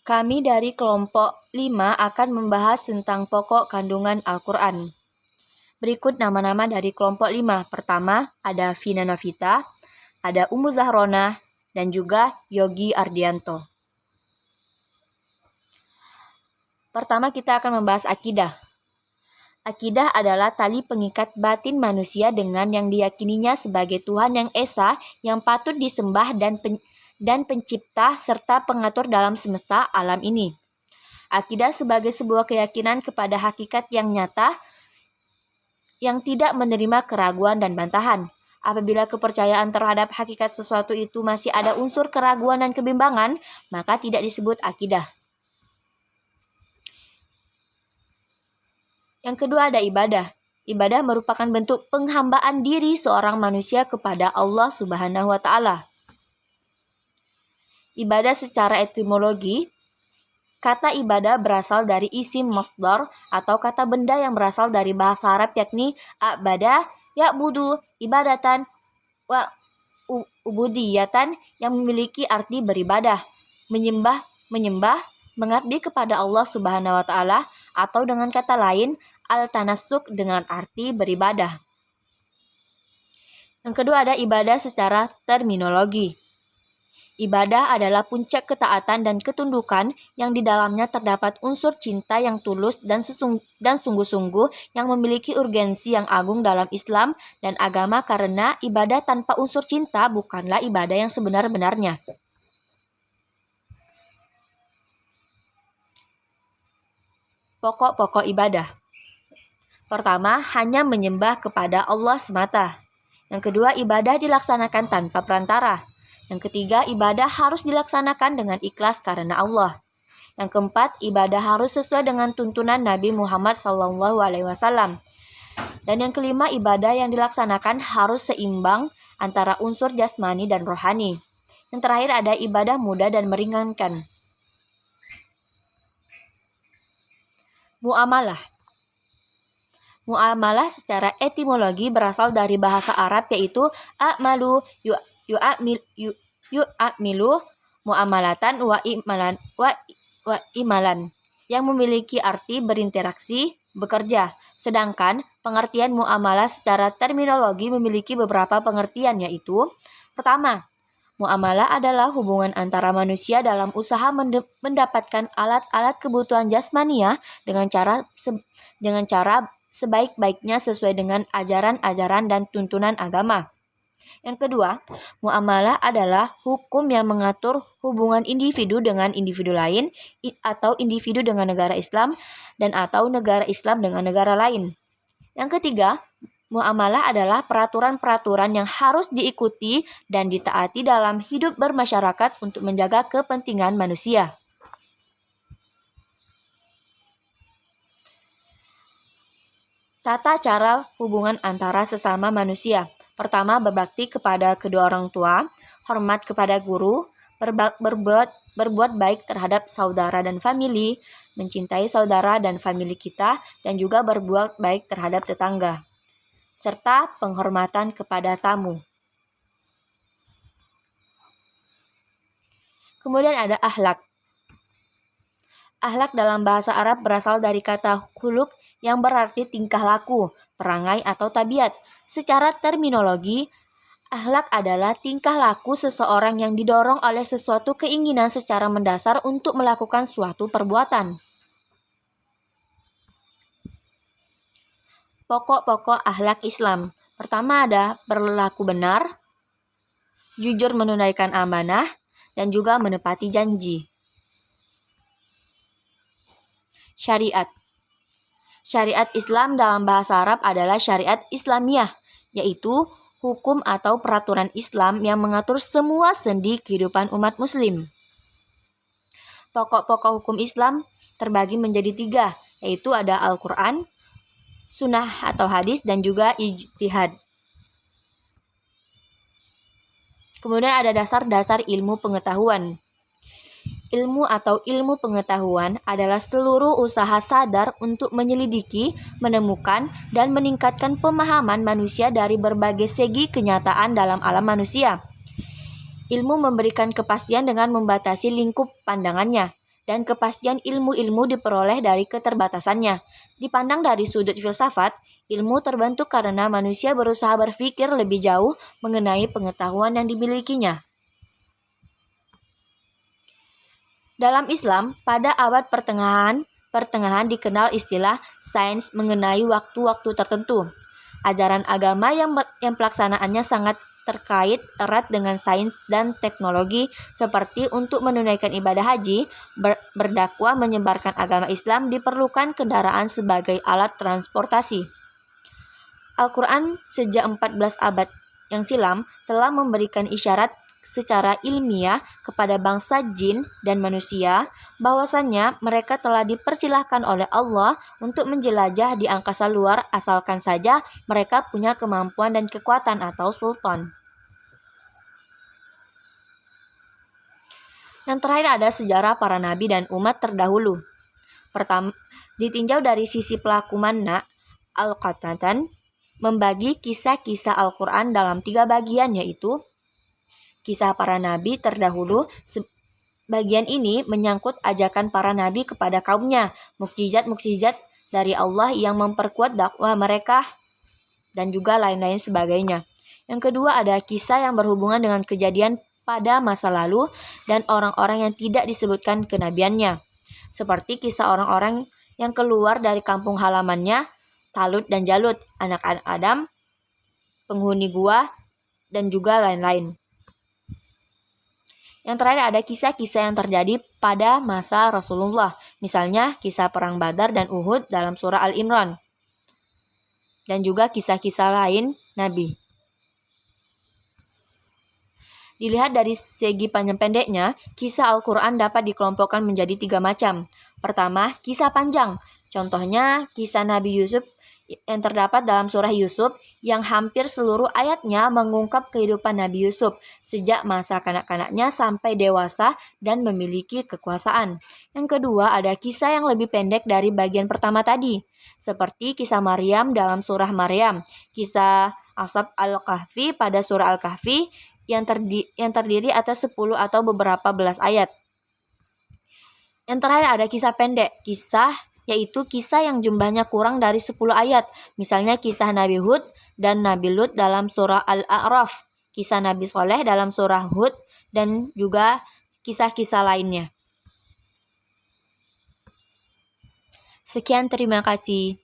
Kami dari kelompok 5 akan membahas tentang pokok kandungan Al-Quran. Berikut nama-nama dari kelompok 5. Pertama, ada Vina Novita, ada Umu Zahrona, dan juga Yogi Ardianto. Pertama, kita akan membahas akidah. Akidah adalah tali pengikat batin manusia dengan yang diyakininya sebagai Tuhan yang Esa, yang patut disembah dan pencipta serta pengatur dalam semesta alam ini. Akidah sebagai sebuah keyakinan kepada hakikat yang nyata, yang tidak menerima keraguan dan bantahan. Apabila kepercayaan terhadap hakikat sesuatu itu masih ada unsur keraguan dan kebimbangan, maka tidak disebut akidah. Yang kedua ada ibadah. Ibadah merupakan bentuk penghambaan diri seorang manusia kepada Allah Subhanahu wa Ta'ala. Ibadah secara etimologi, kata ibadah berasal dari isim masdar atau kata benda yang berasal dari bahasa Arab, yakni abada, ya'budu, ibadatan, wa ubudiyatan, yang memiliki arti beribadah, menyembah, mengabdi kepada Allah Subhanahu wa Ta'ala, atau dengan kata lain al-tanassuk dengan arti beribadah. Yang kedua ada ibadah secara terminologi. Ibadah adalah puncak ketaatan dan ketundukan yang di dalamnya terdapat unsur cinta yang tulus dan sungguh-sungguh, yang memiliki urgensi yang agung dalam Islam dan agama, karena ibadah tanpa unsur cinta bukanlah ibadah yang sebenar-benarnya. Pokok-pokok ibadah. Pertama, hanya menyembah kepada Allah semata. Yang kedua, ibadah dilaksanakan tanpa perantara. Yang ketiga, ibadah harus dilaksanakan dengan ikhlas karena Allah. Yang keempat, ibadah harus sesuai dengan tuntunan Nabi Muhammad SAW. Dan yang kelima, ibadah yang dilaksanakan harus seimbang antara unsur jasmani dan rohani. Yang terakhir ada ibadah mudah dan meringankan. Muamalah. Muamalah secara etimologi berasal dari bahasa Arab, yaitu a'malu yu'amilu muamalatan wa imalan, yang memiliki arti berinteraksi, bekerja. Sedangkan pengertian muamalah secara terminologi memiliki beberapa pengertian, yaitu: pertama, muamalah adalah hubungan antara manusia dalam usaha mendapatkan alat-alat kebutuhan jasmaniah dengan cara sebaik-baiknya sesuai dengan ajaran-ajaran dan tuntunan agama. Yang kedua, muamalah adalah hukum yang mengatur hubungan individu dengan individu lain, atau individu dengan negara Islam, dan atau negara Islam dengan negara lain. Yang ketiga, muamalah adalah peraturan-peraturan yang harus diikuti dan ditaati dalam hidup bermasyarakat untuk menjaga kepentingan manusia. Tata cara hubungan antara sesama manusia. Pertama, berbakti kepada kedua orang tua, hormat kepada guru, berbuat baik terhadap saudara dan famili, mencintai saudara dan famili kita, dan juga berbuat baik terhadap tetangga, serta penghormatan kepada tamu. Kemudian ada akhlak. Akhlak dalam bahasa Arab berasal dari kata khuluq, yang berarti tingkah laku, perangai, atau tabiat. Secara terminologi, akhlak adalah tingkah laku seseorang yang didorong oleh sesuatu keinginan secara mendasar untuk melakukan suatu perbuatan. Pokok-pokok akhlak Islam. Pertama ada berlaku benar, jujur menunaikan amanah, dan juga menepati janji. Syariat. Syariat Islam dalam bahasa Arab adalah syariat Islamiyah, yaitu hukum atau peraturan Islam yang mengatur semua sendi kehidupan umat muslim. Pokok-pokok hukum Islam terbagi menjadi 3, yaitu ada Al-Quran, sunnah atau hadis, dan juga ijtihad. Kemudian ada dasar-dasar ilmu pengetahuan. Ilmu atau ilmu pengetahuan adalah seluruh usaha sadar untuk menyelidiki, menemukan, dan meningkatkan pemahaman manusia dari berbagai segi kenyataan dalam alam manusia. Ilmu memberikan kepastian dengan membatasi lingkup pandangannya. dan kepastian ilmu-ilmu diperoleh dari keterbatasannya. Dipandang dari sudut filsafat, ilmu terbentuk karena manusia berusaha berpikir lebih jauh mengenai pengetahuan yang dimilikinya. Dalam Islam, pada abad pertengahan dikenal istilah sains mengenai waktu-waktu tertentu. Ajaran agama yang pelaksanaannya sangat terkait erat dengan sains dan teknologi, seperti untuk menunaikan ibadah haji, berdakwah menyebarkan agama Islam diperlukan kendaraan sebagai alat transportasi. Al-Quran sejak 14 abad yang silam telah memberikan isyarat secara ilmiah kepada bangsa jin dan manusia bahwasannya mereka telah dipersilahkan oleh Allah untuk menjelajah di angkasa luar asalkan saja mereka punya kemampuan dan kekuatan atau sultan. Yang terakhir ada sejarah para nabi dan umat terdahulu. Pertama, ditinjau dari sisi pelaku makna, Al-Qatan membagi kisah-kisah Al-Quran dalam 3 bagian, yaitu kisah para nabi terdahulu. Bagian ini menyangkut ajakan para nabi kepada kaumnya, mukjizat-mukjizat dari Allah yang memperkuat dakwah mereka, dan juga lain-lain sebagainya. Yang kedua ada kisah yang berhubungan dengan kejadian pada masa lalu dan orang-orang yang tidak disebutkan kenabiannya, seperti kisah orang-orang yang keluar dari kampung halamannya, Talut dan Jalut, anak-anak Adam, penghuni gua, dan juga lain-lain. Yang terakhir ada kisah-kisah yang terjadi pada masa Rasulullah, misalnya kisah perang Badar dan Uhud dalam surah Al-Imran, dan juga kisah-kisah lain Nabi. Dilihat dari segi panjang pendeknya, kisah Al-Quran dapat dikelompokkan menjadi 3 macam. Pertama, kisah panjang. Contohnya, kisah Nabi Yusuf yang terdapat dalam surah Yusuf yang hampir seluruh ayatnya mengungkap kehidupan Nabi Yusuf sejak masa kanak-kanaknya sampai dewasa dan memiliki kekuasaan. Yang kedua, ada kisah yang lebih pendek dari bagian pertama tadi, seperti kisah Maryam dalam surah Maryam, kisah Ashab Al-Kahfi pada surah Al-Kahfi yang terdiri atas 10 atau beberapa belas ayat. Yang terakhir ada kisah pendek, yaitu kisah yang jumlahnya kurang dari 10 ayat. Misalnya kisah Nabi Hud dan Nabi Lut dalam surah Al-A'raf, kisah Nabi Soleh dalam surah Hud, dan juga kisah-kisah lainnya. Sekian, terima kasih.